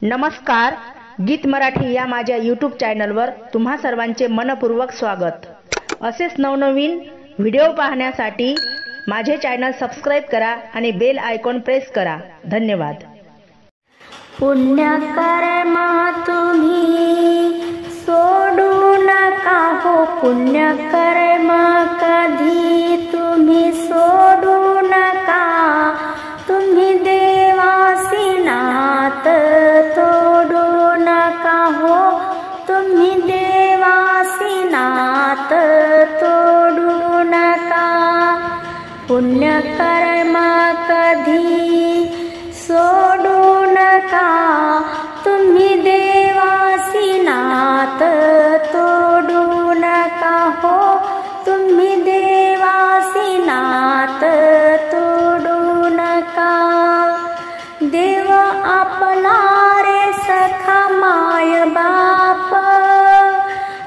नमस्कार, गीत मराठी या माझ्या यूट्यूब चॅनलवर तुम्हा सर्वांचे मनपूर्वक स्वागत। असेच नवनवीन व्हिडिओ पाहण्यासाठी माझे चॅनल सबस्क्राइब करा आणि बेल आयकॉन प्रेस करा। धन्यवाद। पुण्यकर्म तुम्ही सोडू नका हो, पुण्यकर्म कधी तुम्ही सोडू नका। तुम्ही देवासी नात तोडू नका हो, तुम्ही देवासी नात तोडू नका। पुण्यकर्म कधी सोडू नका, तुम्ही देवासी नात तोडू नका हो, तुम्ही देवासी नात तोडू नका। देव आपला रे सखा माय बाप,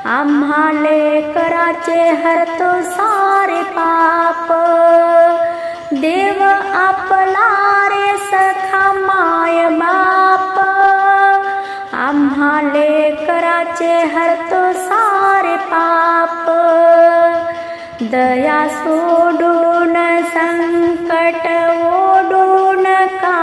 आम्हा लेकराचे हरतो सारे पाप। देव आपला रे सखा माय बाप, आम्हा लेकराचे हरतो सारे पाप। दया सोडून संकट ओढू नका,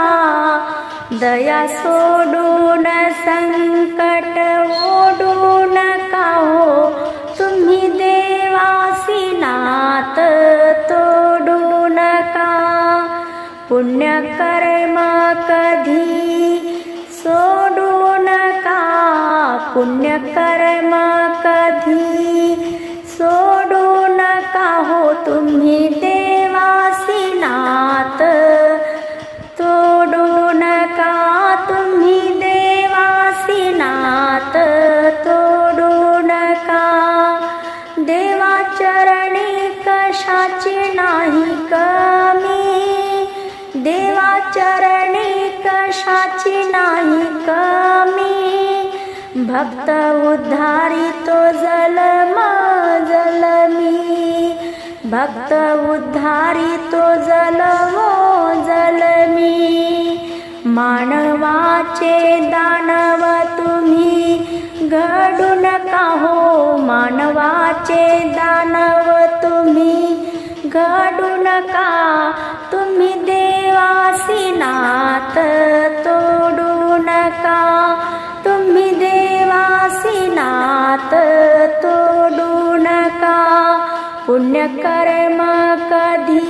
दया सोडून संकट ओढू नका हो, तुम्ही देवासी नात तोडू नका। पुण्यकर्म कधी सोडू नका, पुण्यकर्म कधी सोडू नका हो, तुम्ही देवासी नात तोडू नका, तुम्ही देवासी नात तोडू नका। देवाचरणी कशाची नाही कमी, देवाचरणी कशाची नाही कमी। भक्त उद्धारी तो जलम जलमी, भक्त उद्धारी तो जलमो जलमी। मानवाचे दानव तुम्ही घडू नका हो, मानवाचे दानव तुम्ही घडू नका। तुम्ही देवासी नात तोडू नका, तुम्ही देवासी नात तोडू नका। पुण्यकर्म कधी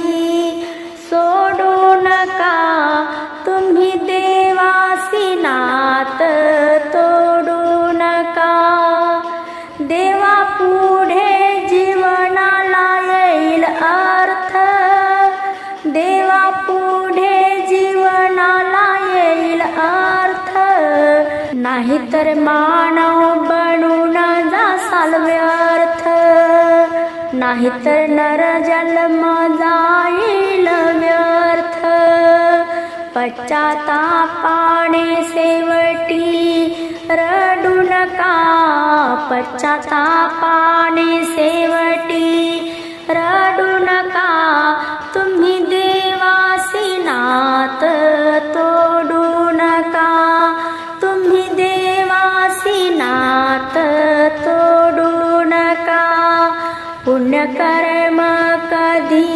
सोडू नका, तुम्ही देवासी नात तोडू नका। देवा पुढे जीवनाला येईल अर्थ, देवा पुढे जीवनाला येईल अर्थ। नाहीतर मानव बनून जासाल व्यर्थ, नाहीतर नर जन्म जाईल व्यर्थ। पश्चातापाने शेवटी रडू नका, पश्चातापाने शेवटी रडू नका। तुम्ही देवासी नात तोडू नका, तुम्ही देवासी नात तोडू नका। पुण्यकर्म कधी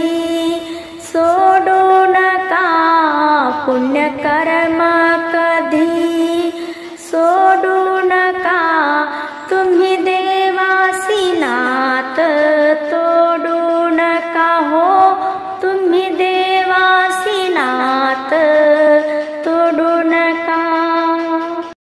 सोडू नका, पुण्यकर्म कधी सोडू नका, तुम्ही